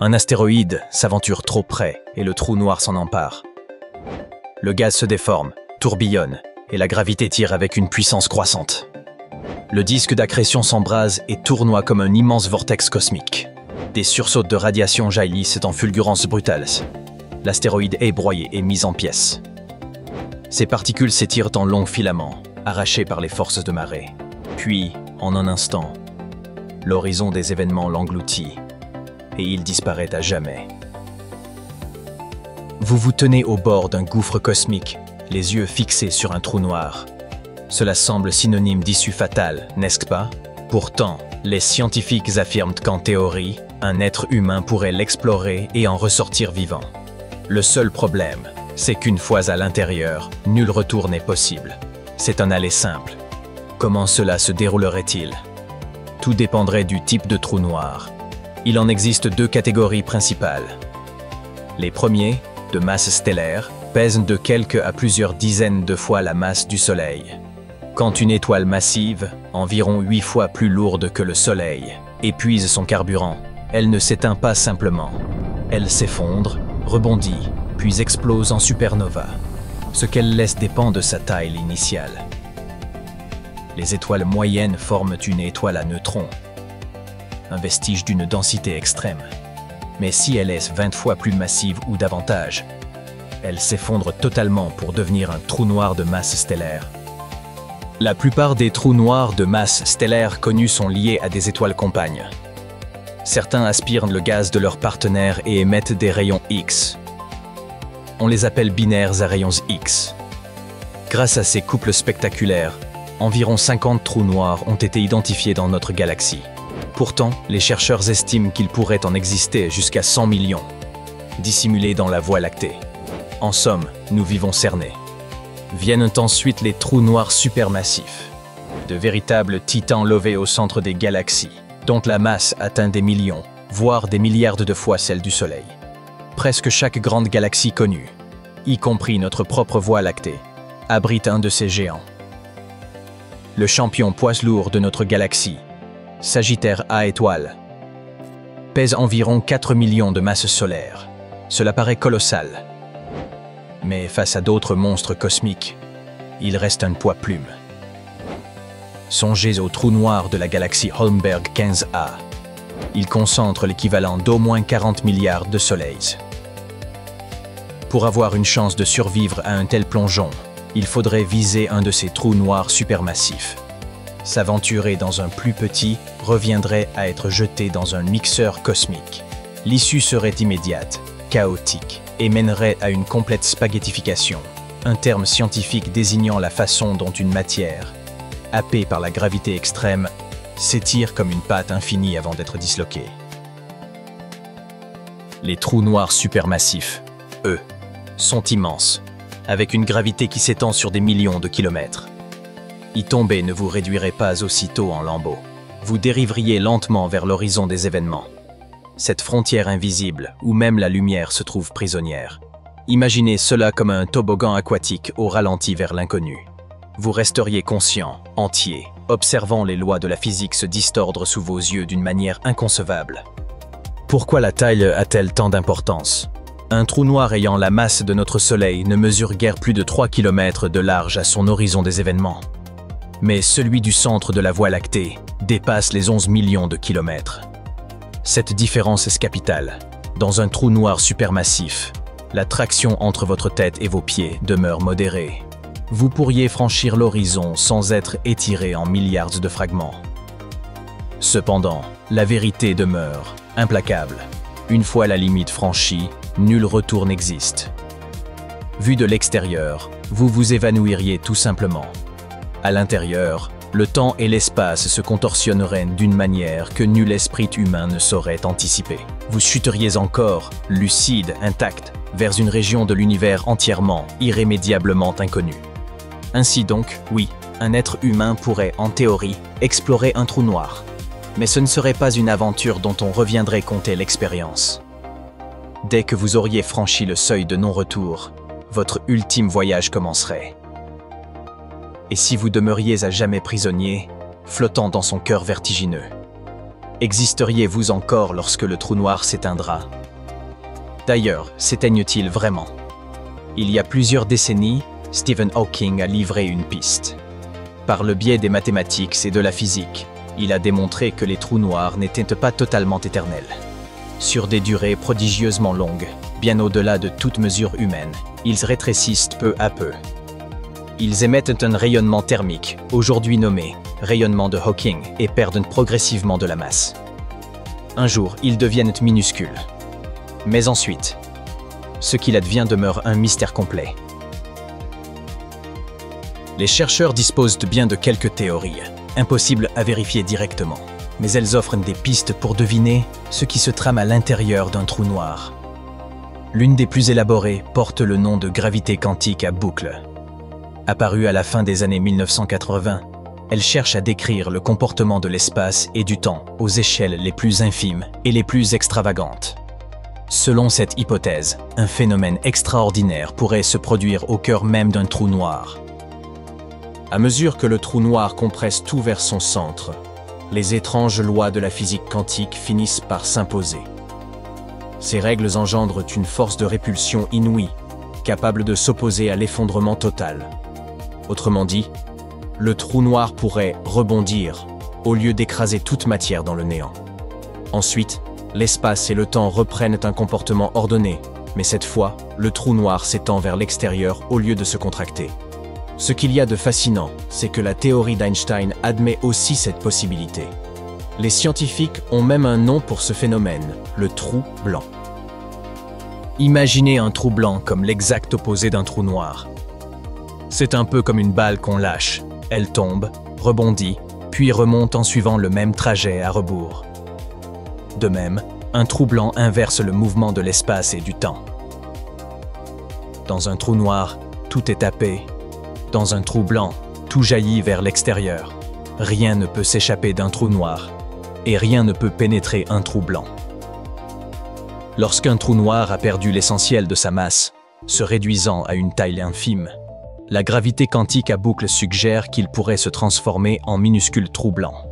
Un astéroïde s'aventure trop près et le trou noir s'en empare. Le gaz se déforme, tourbillonne et la gravité tire avec une puissance croissante. Le disque d'accrétion s'embrase et tournoie comme un immense vortex cosmique. Des sursauts de radiation jaillissent en fulgurances brutales. L'astéroïde est broyé et mis en pièces. Ses particules s'étirent en longs filaments, arrachés par les forces de marée. Puis, en un instant, l'horizon des événements l'engloutit et il disparaît à jamais. Vous vous tenez au bord d'un gouffre cosmique, les yeux fixés sur un trou noir. Cela semble synonyme d'issue fatale, n'est-ce pas? Pourtant, les scientifiques affirment qu'en théorie, un être humain pourrait l'explorer et en ressortir vivant. Le seul problème, c'est qu'une fois à l'intérieur, nul retour n'est possible. C'est un aller simple. Comment cela se déroulerait-il? Tout dépendrait du type de trou noir. Il en existe deux catégories principales. Les premiers, de masse stellaire, pèsent de quelques à plusieurs dizaines de fois la masse du Soleil. Quand une étoile massive, environ 8 fois plus lourde que le Soleil, épuise son carburant, elle ne s'éteint pas simplement. Elle s'effondre, rebondit, puis explose en supernova. Ce qu'elle laisse dépend de sa taille initiale. Les étoiles moyennes forment une étoile à neutrons, un vestige d'une densité extrême. Mais si elle est 20 fois plus massive ou davantage, elle s'effondre totalement pour devenir un trou noir de masse stellaire. La plupart des trous noirs de masse stellaire connus sont liés à des étoiles compagnes. Certains aspirent le gaz de leur partenaire et émettent des rayons X. On les appelle binaires à rayons X. Grâce à ces couples spectaculaires, environ 50 trous noirs ont été identifiés dans notre galaxie. Pourtant, les chercheurs estiment qu'il pourrait en exister jusqu'à 100 millions, dissimulés dans la Voie lactée. En somme, nous vivons cernés. Viennent ensuite les trous noirs supermassifs, de véritables titans lovés au centre des galaxies, dont la masse atteint des millions, voire des milliards de fois celle du Soleil. Presque chaque grande galaxie connue, y compris notre propre Voie lactée, abrite un de ces géants. Le champion poids lourd de notre galaxie, Sagittaire A étoile, pèse environ 4 millions de masses solaires. Cela paraît colossal. Mais face à d'autres monstres cosmiques, il reste un poids plume. Songez au trou noir de la galaxie Holmberg 15A. Il concentre l'équivalent d'au moins 40 milliards de soleils. Pour avoir une chance de survivre à un tel plongeon, il faudrait viser un de ces trous noirs supermassifs. S'aventurer dans un plus petit reviendrait à être jeté dans un mixeur cosmique. L'issue serait immédiate, chaotique, et mènerait à une complète spaghettification, un terme scientifique désignant la façon dont une matière, happée par la gravité extrême, s'étire comme une pâte infinie avant d'être disloquée. Les trous noirs supermassifs, eux, sont immenses, avec une gravité qui s'étend sur des millions de kilomètres. Y tomber ne vous réduirait pas aussitôt en lambeaux. Vous dériveriez lentement vers l'horizon des événements. Cette frontière invisible, où même la lumière se trouve prisonnière. Imaginez cela comme un toboggan aquatique au ralenti vers l'inconnu. Vous resteriez conscient, entier, observant les lois de la physique se distordre sous vos yeux d'une manière inconcevable. Pourquoi la taille a-t-elle tant d'importance? Un trou noir ayant la masse de notre Soleil ne mesure guère plus de 3 km de large à son horizon des événements. Mais celui du centre de la Voie lactée dépasse les 11 millions de kilomètres. Cette différence est capitale. Dans un trou noir supermassif, la traction entre votre tête et vos pieds demeure modérée. Vous pourriez franchir l'horizon sans être étiré en milliards de fragments. Cependant, la vérité demeure implacable. Une fois la limite franchie, nul retour n'existe. Vu de l'extérieur, vous vous évanouiriez tout simplement. À l'intérieur, le temps et l'espace se contorsionneraient d'une manière que nul esprit humain ne saurait anticiper. Vous chuteriez encore, lucide, intact, vers une région de l'univers entièrement, irrémédiablement inconnue. Ainsi donc, oui, un être humain pourrait, en théorie, explorer un trou noir. Mais ce ne serait pas une aventure dont on reviendrait compter l'expérience. Dès que vous auriez franchi le seuil de non-retour, votre ultime voyage commencerait. Et si vous demeuriez à jamais prisonnier, flottant dans son cœur vertigineux? Existeriez-vous encore lorsque le trou noir s'éteindra? D'ailleurs, s'éteigne-t-il vraiment? Il y a plusieurs décennies, Stephen Hawking a livré une piste. Par le biais des mathématiques et de la physique, il a démontré que les trous noirs n'étaient pas totalement éternels. Sur des durées prodigieusement longues, bien au-delà de toute mesure humaine, ils rétrécissent peu à peu. Ils émettent un rayonnement thermique, aujourd'hui nommé rayonnement de Hawking, et perdent progressivement de la masse. Un jour, ils deviennent minuscules. Mais ensuite, ce qu'il advient demeure un mystère complet. Les chercheurs disposent bien de quelques théories, impossibles à vérifier directement, mais elles offrent des pistes pour deviner ce qui se trame à l'intérieur d'un trou noir. L'une des plus élaborées porte le nom de gravité quantique à boucle. Apparue à la fin des années 1980, elle cherche à décrire le comportement de l'espace et du temps aux échelles les plus infimes et les plus extravagantes. Selon cette hypothèse, un phénomène extraordinaire pourrait se produire au cœur même d'un trou noir. À mesure que le trou noir compresse tout vers son centre, les étranges lois de la physique quantique finissent par s'imposer. Ces règles engendrent une force de répulsion inouïe, capable de s'opposer à l'effondrement total. Autrement dit, le trou noir pourrait rebondir au lieu d'écraser toute matière dans le néant. Ensuite, l'espace et le temps reprennent un comportement ordonné, mais cette fois, le trou noir s'étend vers l'extérieur au lieu de se contracter. Ce qu'il y a de fascinant, c'est que la théorie d'Einstein admet aussi cette possibilité. Les scientifiques ont même un nom pour ce phénomène, le trou blanc. Imaginez un trou blanc comme l'exact opposé d'un trou noir. C'est un peu comme une balle qu'on lâche. Elle tombe, rebondit, puis remonte en suivant le même trajet à rebours. De même, un trou blanc inverse le mouvement de l'espace et du temps. Dans un trou noir, tout est tapé. Dans un trou blanc, tout jaillit vers l'extérieur. Rien ne peut s'échapper d'un trou noir, et rien ne peut pénétrer un trou blanc. Lorsqu'un trou noir a perdu l'essentiel de sa masse, se réduisant à une taille infime, la gravité quantique à boucle suggère qu'il pourrait se transformer en minuscules trous blancs.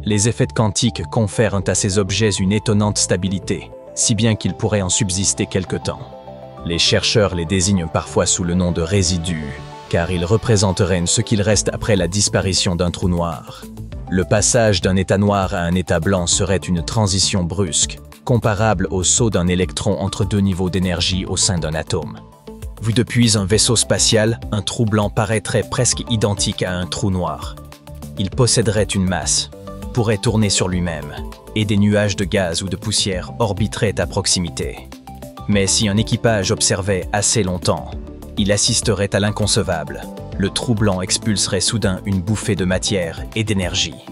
Les effets quantiques confèrent à ces objets une étonnante stabilité, si bien qu'ils pourraient en subsister quelque temps. Les chercheurs les désignent parfois sous le nom de résidus, car ils représenteraient ce qu'il reste après la disparition d'un trou noir. Le passage d'un état noir à un état blanc serait une transition brusque, comparable au saut d'un électron entre deux niveaux d'énergie au sein d'un atome. Vu depuis un vaisseau spatial, un trou blanc paraîtrait presque identique à un trou noir. Il posséderait une masse, pourrait tourner sur lui-même, et des nuages de gaz ou de poussière orbiteraient à proximité. Mais si un équipage observait assez longtemps, il assisterait à l'inconcevable. Le trou blanc expulserait soudain une bouffée de matière et d'énergie.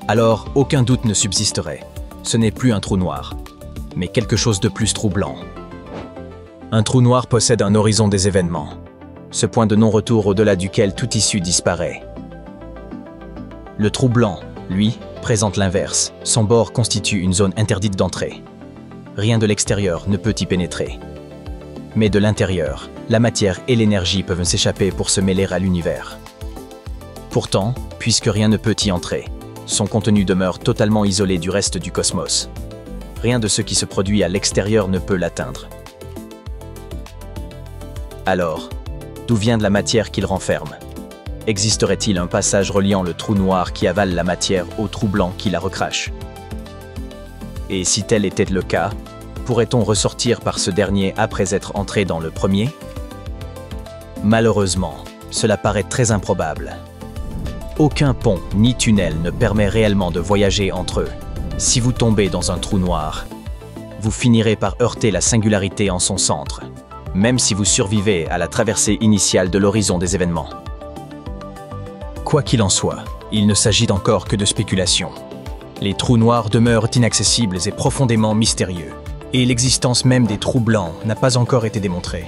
Alors, aucun doute ne subsisterait. Ce n'est plus un trou noir, mais quelque chose de plus troublant. Un trou noir possède un horizon des événements, ce point de non-retour au-delà duquel toute issue disparaît. Le trou blanc, lui, présente l'inverse. Son bord constitue une zone interdite d'entrée. Rien de l'extérieur ne peut y pénétrer. Mais de l'intérieur, la matière et l'énergie peuvent s'échapper pour se mêler à l'univers. Pourtant, puisque rien ne peut y entrer, son contenu demeure totalement isolé du reste du cosmos. Rien de ce qui se produit à l'extérieur ne peut l'atteindre. Alors, d'où vient de la matière qu'il renferme? Existerait-il un passage reliant le trou noir qui avale la matière au trou blanc qui la recrache? Et si tel était le cas, pourrait-on ressortir par ce dernier après être entré dans le premier? Malheureusement, cela paraît très improbable. Aucun pont ni tunnel ne permet réellement de voyager entre eux. Si vous tombez dans un trou noir, vous finirez par heurter la singularité en son centre, même si vous survivez à la traversée initiale de l'horizon des événements. Quoi qu'il en soit, il ne s'agit encore que de spéculation. Les trous noirs demeurent inaccessibles et profondément mystérieux, et l'existence même des trous blancs n'a pas encore été démontrée.